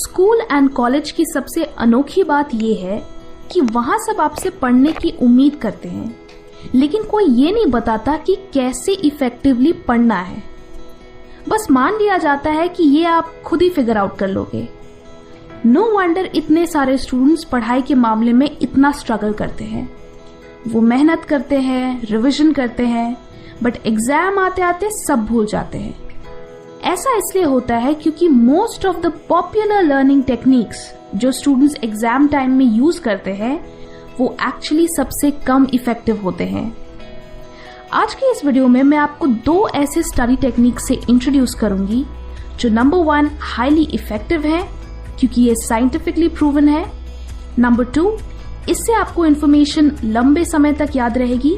School and college की सबसे अनोखी बात यह है कि वहां सब आपसे पढ़ने की उम्मीद करते हैं, लेकिन कोई ये नहीं बताता कि कैसे इफेक्टिवली पढ़ना है। बस मान लिया जाता है कि ये आप खुद ही फिगर आउट कर लोगे। नो वंडर इतने सारे स्टूडेंट्स पढ़ाई के मामले में इतना स्ट्रगल करते हैं। वो मेहनत करते हैं, रिवीजन करते हैं, बट एग्जाम आते आते सब भूल जाते हैं। ऐसा इसलिए होता है क्योंकि most of the popular learning techniques जो स्टूडेंट्स एग्जाम टाइम में यूज करते हैं वो एक्चुअली सबसे कम इफेक्टिव होते हैं। आज के इस वीडियो में मैं आपको 2 ऐसे स्टडी टेक्निक से इंट्रोड्यूस करूंगी जो नंबर 1 हाईली इफेक्टिव है क्योंकि ये साइंटिफिकली प्रूवन है, नंबर 2 इससे आपको इंफॉर्मेशन लंबे समय तक याद रहेगी,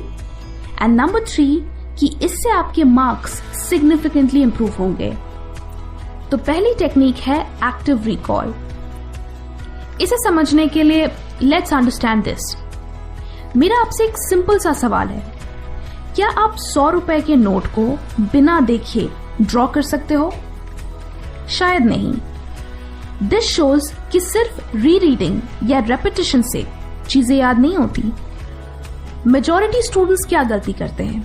एंड नंबर 3 कि इससे आपके मार्क्स सिग्निफिकेंटली इंप्रूव होंगे। तो पहली टेक्निक है एक्टिव रिकॉल। इसे समझने के लिए लेट्स अंडरस्टैंड दिस। मेरा आपसे एक सिंपल सा सवाल है, क्या आप 100 रुपए के नोट को बिना देखे ड्रॉ कर सकते हो? शायद नहीं। दिस शोज कि सिर्फ रीरीडिंग या रेपिटेशन से चीजें याद नहीं होती। मेजॉरिटी स्टूडेंट्स क्या गलती करते हैं?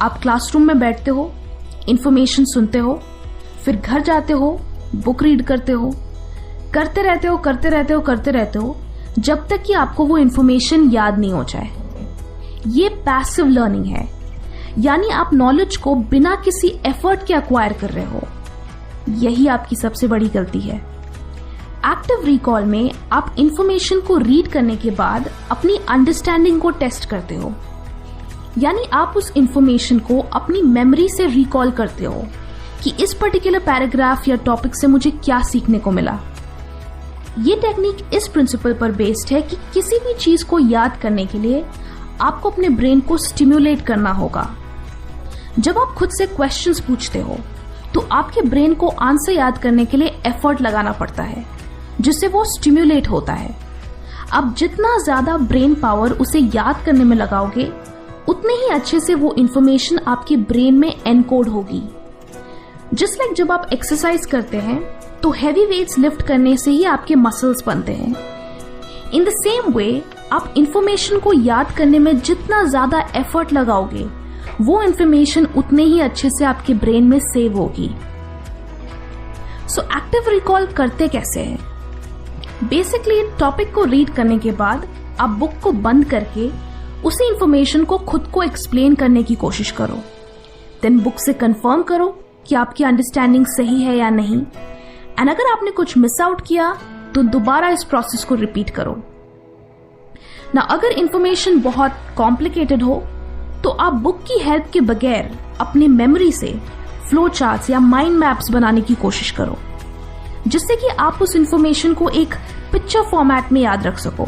आप क्लासरूम में बैठते हो, इंफॉर्मेशन सुनते हो, फिर घर जाते हो, बुक रीड करते हो, करते रहते हो जब तक कि आपको वो इंफॉर्मेशन याद नहीं हो जाए। ये पैसिव लर्निंग है, यानी आप नॉलेज को बिना किसी एफर्ट के एक्वायर कर रहे हो। यही आपकी सबसे बड़ी गलती है। एक्टिव रिकॉल में आप इंफॉर्मेशन को रीड करने के बाद अपनी अंडरस्टैंडिंग को टेस्ट करते हो, यानी आप उस इंफॉर्मेशन को अपनी मेमोरी से रिकॉल करते हो कि इस पर्टिकुलर पैराग्राफ या टॉपिक से मुझे क्या सीखने को मिला। ये टेक्निक इस प्रिंसिपल पर बेस्ड है कि किसी भी चीज को याद करने के लिए आपको अपने ब्रेन को स्टिम्युलेट करना होगा। जब आप खुद से क्वेश्चंस पूछते हो तो आपके ब्रेन को आंसर याद करने के लिए एफर्ट लगाना पड़ता है, जिससे वो स्टिम्युलेट होता है। अब जितना ज्यादा ब्रेन पावर उसे याद करने में लगाओगे, उतने ही अच्छे से वो इंफॉर्मेशन आपके ब्रेन में एनकोड होगी। जस्ट लाइक जब आप एक्सरसाइज करते हैं तो हैवी वेट्स लिफ्ट करने से ही आपके मसल्स बनते हैं। इन द सेम वे आप इंफॉर्मेशन को याद करने में जितना ज्यादा एफर्ट लगाओगे, वो इंफॉर्मेशन उतने ही अच्छे से आपके ब्रेन में सेव होगी। सो एक्टिव रिकॉल करते कैसे हैं? बेसिकली टॉपिक को रीड करने के बाद आप बुक को बंद करके उसी इंफॉर्मेशन को खुद को एक्सप्लेन करने की कोशिश करो। देन बुक से कंफर्म करो कि आपकी अंडरस्टैंडिंग सही है या नहीं, एंड अगर आपने कुछ मिस आउट किया तो दोबारा इस प्रोसेस को रिपीट करो ना। अगर इंफॉर्मेशन बहुत कॉम्प्लिकेटेड हो तो आप बुक की हेल्प के बगैर अपनी मेमोरी से फ्लो चार्ट्स या माइंड मैप्स बनाने की कोशिश करो, जिससे कि आप उस इंफॉर्मेशन को एक पिक्चर फॉर्मेट में याद रख सको।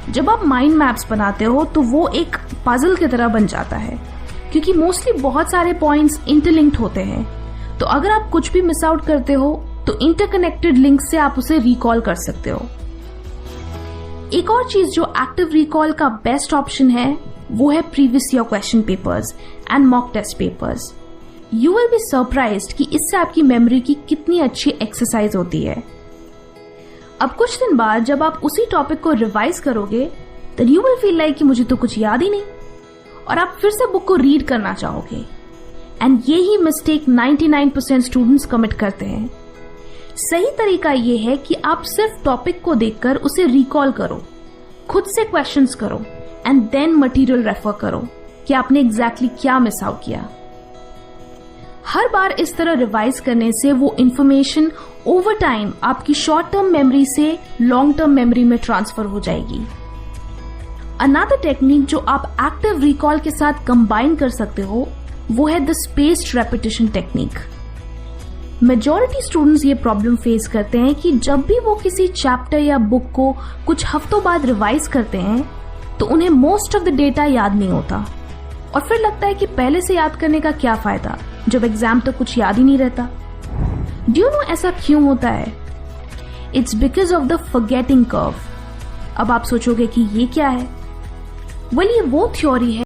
जब आप माइंड मैप्स बनाते हो तो वो एक पजल की तरह बन जाता है, क्योंकि मोस्टली बहुत सारे पॉइंट्स इंटरलिंक्ड होते हैं। तो अगर आप कुछ भी मिस आउट करते हो तो इंटरकनेक्टेड लिंक से आप उसे रिकॉल कर सकते हो। एक और चीज जो एक्टिव रिकॉल का बेस्ट ऑप्शन है वो है previous year question papers and mock test papers. You will be surprised कि इससे आपकी मेमोरी की कितनी अच्छी एक्सरसाइज होती है। अब कुछ दिन बाद जब आप उसी टॉपिक को रिवाइज करोगे तो यू विल फील लाइक कि मुझे तो कुछ याद ही नहीं, और आप फिर से बुक को रीड करना चाहोगे। एंड ये ही मिस्टेक 99% स्टूडेंट्स कमिट करते हैं। सही तरीका ये है कि आप सिर्फ टॉपिक को देखकर उसे रिकॉल करो, खुद से क्वेश्चंस करो, एंड देन मटेरियल रेफर करो कि आपने एग्जैक्टली क्या मिस आउट किया। हर बार इस तरह रिवाइज करने से वो इंफॉर्मेशन ओवर टाइम आपकी शॉर्ट टर्म मेमोरी से लॉन्ग टर्म मेमोरी में ट्रांसफर हो जाएगी। अनदर टेक्निक जो आप एक्टिव रिकॉल के साथ कंबाइन कर सकते हो वो है the spaced repetition technique. Majority students ये प्रॉब्लम फेस करते हैं कि जब भी वो किसी चैप्टर या बुक को कुछ हफ्तों बाद रिवाइज करते हैं तो उन्हें मोस्ट ऑफ द डेटा याद नहीं होता, और फिर लगता है कि पहले से याद करने का क्या फायदा जब एग्जाम तो कुछ याद ही नहीं रहता। डू यू नो ऐसा क्यों होता है? It's because of the forgetting curve. अब आप सोचोगे कि ये क्या है? वेल, ये वो थ्योरी है